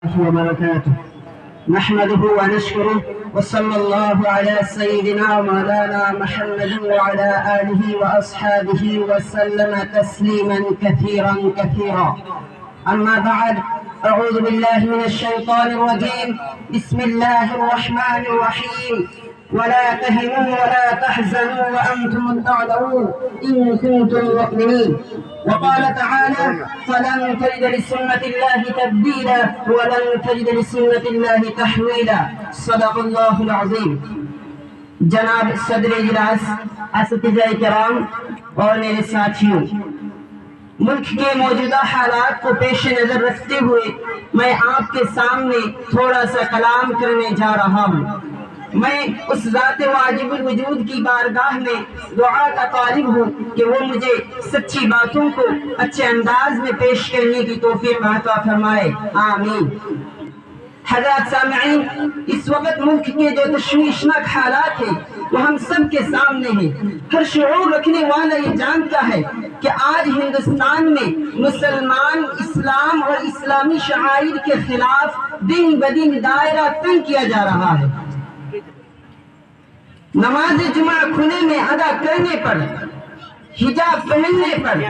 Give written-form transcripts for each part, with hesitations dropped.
وبركاته. نحمده ونشكره وصلى الله على سيدنا مولانا محمد وعلى آله وأصحابه وسلم تسليما كثيرا كثيرا. أما بعد، أعوذ بالله من الشيطان الرجيم. بسم الله الرحمن الرحيم. ولا تهنوا ولا تحزنوا وأنتم الأعلون إن كنتم مؤمنين. وقال تعالى: فلن تجد لسنة الله تبديلا ولن تجد لسنة الله تحويلا. صدق الله العظيم. جناب صدر اجلاس، اساتذہ کرام اور میرے ساتھیوں، ملک کے موجودہ حالات کو پیش نظر رکھتے ہوئے میں آپ کے سامنے تھوڑا سا کلام کرنے جا رہا ہوں. میں اس ذات واجب الوجود کی بارگاہ میں دعا کا طالب ہوں کہ وہ مجھے سچی باتوں کو اچھے انداز میں پیش کرنے کی توفیق عطا فرمائے. آمین. حضرات سامعین، اس وقت ملک کے جو تشویشناک حالات ہیں وہ ہم سب کے سامنے ہیں. ہر شعور رکھنے والا یہ جانتا ہے کہ آج ہندوستان میں مسلمان اسلام اور اسلامی شعائر کے خلاف دن بدن دائرہ تنگ کیا جا رہا ہے. نماز جمعہ کھلے میں ادا کرنے پر، حجاب پہننے پر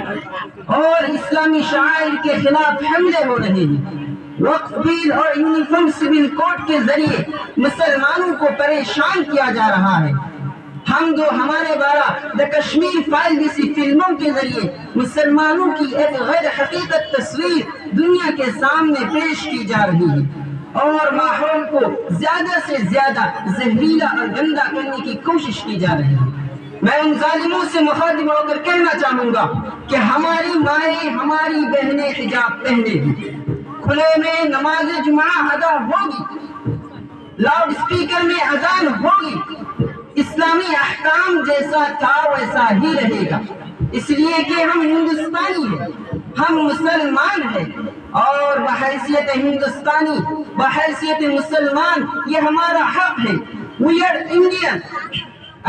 اور اسلامی شعائر کے خلاف حملے ہو رہے ہیں. وقف بل اور یونیفارم سول کوڈ کے ذریعے مسلمانوں کو پریشان کیا جا رہا ہے. ہم جو ہمارے بارہ دا کشمیر فائل جیسی فلموں کے ذریعے مسلمانوں کی ایک غیر حقیقت تصویر دنیا کے سامنے پیش کی جا رہی ہے اور ماحول کو زیادہ سے زیادہ زہریلا اور گندا کرنے کی کوشش کی جا رہی ہے. میں ان ظالموں سے مخاطب ہو کر کہنا چاہوں گا کہ ہماری مائیں، ہماری بہنیں حجاب پہنے گی، کھلے میں نماز جمعہ ادا ہوگی، لاؤڈ اسپیکر میں اذان ہوگی، اسلامی احکام جیسا تھا ویسا ہی رہے گا. اس لیے کہ ہم ہندوستانی ہیں، ہم مسلمان ہیں اور بحیثیت ہندوستانی، بحیثیت مسلمان یہ ہمارا حق ہے. We are Indian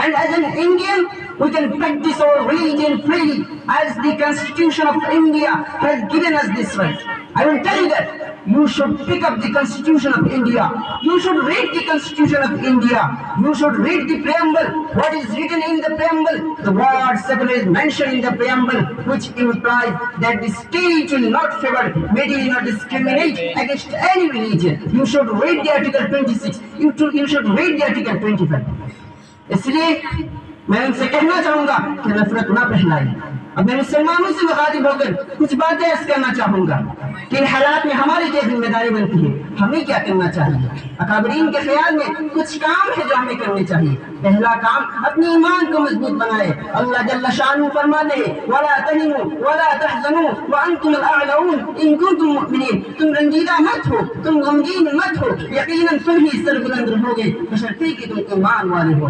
and as an Indian we can practice our religion freely as the Constitution of India has given us this right. I will tell you that you should pick up the Constitution of India. You should read the Constitution of India. You should read the preamble. What is written in the preamble? The word secular is mentioned in the preamble, which implies that the state will not favor, will not discriminate against any religion. You should read the Article 26. You should read the Article 25. اس لیے میں ان سے کہنا چاہوں گا کہ نفرت نہ پھیلائیں. اب میں مسلمانوں سے مخاطب ہو کر کچھ باتیں عرض کرنا چاہوں گا کہ ان حالات میں ہماری کیا ذمہ داری بنتی ہے، ہمیں کیا کرنا چاہیے. اکابرین کے خیال میں کچھ کام ہے جو ہمیں کرنے چاہیے. پہلا کام، اپنی ایمان کو مضبوط بنائے. اللہ جل شانہ فرماتے ہیں: وَلَا تَهِنُوا وَلَا تَحْزَنُوا وَأَنْتُمُ الْأَعْلَوْنَ إِن كُنتُم مُؤْمِنِينَ. تم رنجیدہ مت ہو، تم غمگین مت ہو، یقیناً تم ہی سربلند رہو گے بشرطے کہ تم ایمان والے ہو.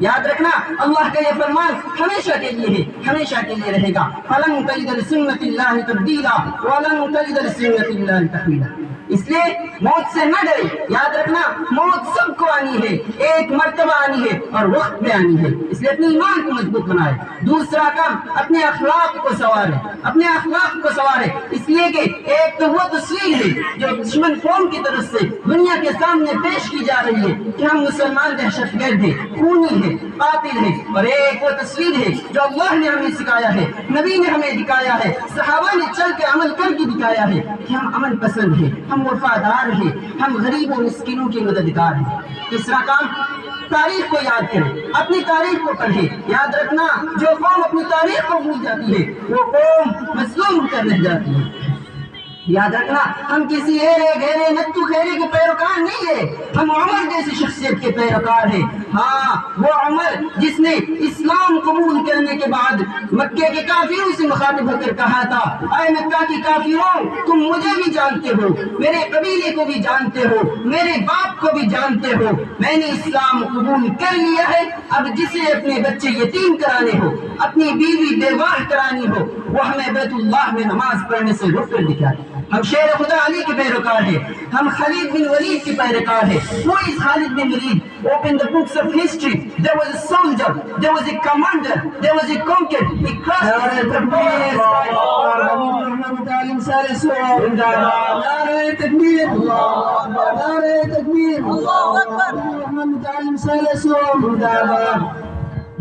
یاد رکھنا، اللہ کا یہ فرمان ہمیشہ کے لیے ہے، ہمیشہ کے لیے رہے گا. فَلَن تَجِدَ لِسُنَّتِ اللَّهِ تَبْدِيلًا وَلَن تَجِدَ لِسُنَّتِ اللَّهِ تَحْوِيلًا. اس لیے موت سے نہ ڈرے. یاد رکھنا، موت سب کو آنی ہے، ایک مرتبہ آنی ہے اور وقت پہ آنی ہے. اس لیے اپنے ایمان کو مضبوط بنائے. دوسرا کام، اپنے اخلاق کو سنوارے، اپنے اخلاق کو سنوارے. اس لیے کہ ایک تو وہ تصویر ہے جو دشمن قوم کی طرف سے دنیا کے سامنے پیش کی جا رہی ہے کہ ہم مسلمان دہشت گرد ہیں، خونی ہیں، قاتل ہیں، اور ایک وہ تصویر ہے جو اللہ نے ہمیں سکھایا ہے، نبی نے ہمیں دکھایا ہے، صحابہ نے چل کے عمل کر کے دکھایا ہے کہ ہم امن پسند ہیں، ہم وفادار ہیں، ہم غریب و مسکینوں کے مددگار ہیں. تیسرا کام، تاریخ کو یاد کریں، اپنی تاریخ کو پڑھیں. یاد رکھنا، جو قوم اپنی تاریخ کو بھول جاتی ہے وہ قوم مظلوم کر رہ جاتی ہے. یاد رکھنا، ہم کسی ایرے گھیرے نتو خیرے کے پیروکار نہیں ہے، ہم عمر جیسی شخصیت کے پیروکار ہیں. ہاں، وہ عمر جس نے اسلام قبول کرنے کے بعد مکے کے کافروں سے مخاطب ہو کر کہا تھا: اے مکہ کی کافروں، تم مجھے بھی جانتے ہو، میرے قبیلے کو بھی جانتے ہو، میرے باپ کو بھی جانتے ہو، میں نے اسلام قبول کر لیا ہے. اب جسے اپنے بچے یتیم کرانے ہو، اپنی بیوی بیواہ کرانی ہو، وہ ہمیں بیت اللہ میں نماز پڑھنے سے روک کر دکھائے. ہم شیر خدا علی کے پیروکار ہیں, ہم خالد بن ولید کے پیروکار ہیں. Who is Khalid bin Walid? Open the books of history. There was a soldier, there was a commander, there was a conqueror. He crossed the borders.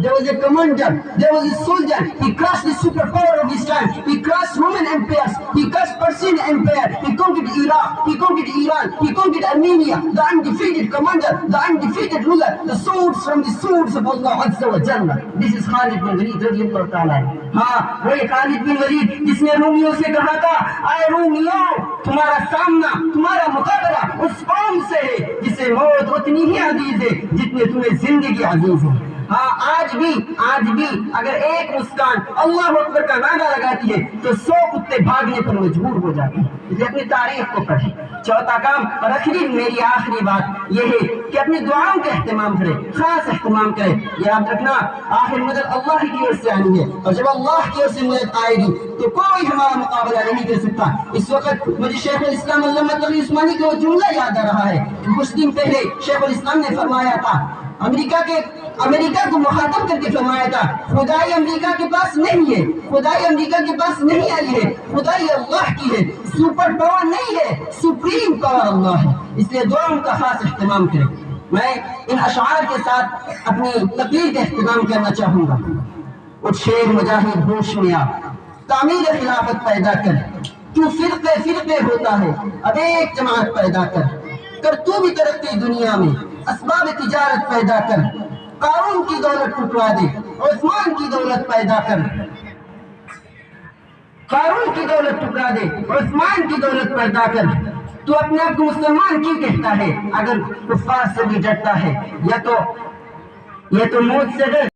There was a commander, there was a soldier. He crossed the superpower of his time. He crossed Roman empires. He crossed Persian empire. He conquered Iraq. He conquered Iran. He conquered Armenia. The undefeated commander, the undefeated ruler, the swords from the swords of Allah Azza wa Jalla. This is Khalid bin Walid radiyallahu ta'ala. ہاں وہی خالد بن ولید جس نے رومیوں سے کہا تھا, اے رومیوں تمہارا سامنا, تمہارا مقابلہ اس قوم سے ہے جسے موت اتنی ہی عزیز ہے جتنے تمہیں زندگی عزیز ہے. ہاں آج بھی اگر ایک مسکان اللہ اکبر کا نعرہ لگاتی ہے تو 100 کتے بھاگنے پر مجبور ہو جاتے ہیں. اس لیے اپنی تاریخ کو پڑھیں. چوتھا کام اور میری آخری بات یہ ہے کہ اپنی دعاؤں کا اہتمام کرے, خاص اہتمام کرے. یاد رکھنا آخر مدد اللہ کی اور سے آنی ہے, اور جب اللہ کی اور سے مدد آئے گی تو کوئی ہمارا مقابلہ نہیں کر سکتا. اس وقت مجھے شیخ الاسلام علامہ تقی عثمانی کا وہ جملہ یاد آ رہا ہے. کچھ دن پہلے شیخ الاسلام نے فرمایا تھا, امریکہ کو مخاطب کر کے فرمایا تھا, خدائی امریکہ کے پاس نہیں ہے, خدائی امریکہ کے پاس نہیں آئی ہے, خدائی اللہ کی ہے. سپر پاور نہیں ہے, سپریم پاور اللہ ہے. اس لیے دعاؤں کا خاص اہتمام کریں. میں ان اشعار کے ساتھ اپنی تقریر کا اہتمام کرنا چاہوں گا. اٹھ شیر مجاہد ہوش میں آ, تعمیر خلافت پیدا کر. تو فرقے ہوتا ہے, اب ایک جماعت پیدا کر تو بھی ترقی دنیا میں, اسباب تجارت پیدا کر. قارون کی دولت ٹکرا دے, عثمان کی دولت پیدا کر. قارون کی دولت ٹکرا دے, عثمان کی دولت پیدا کر. تو اپنے آپ کو مسلمان کیوں کہتا ہے اگر کفار سے بھی ڈرتا ہے؟ یا تو موت سے ڈر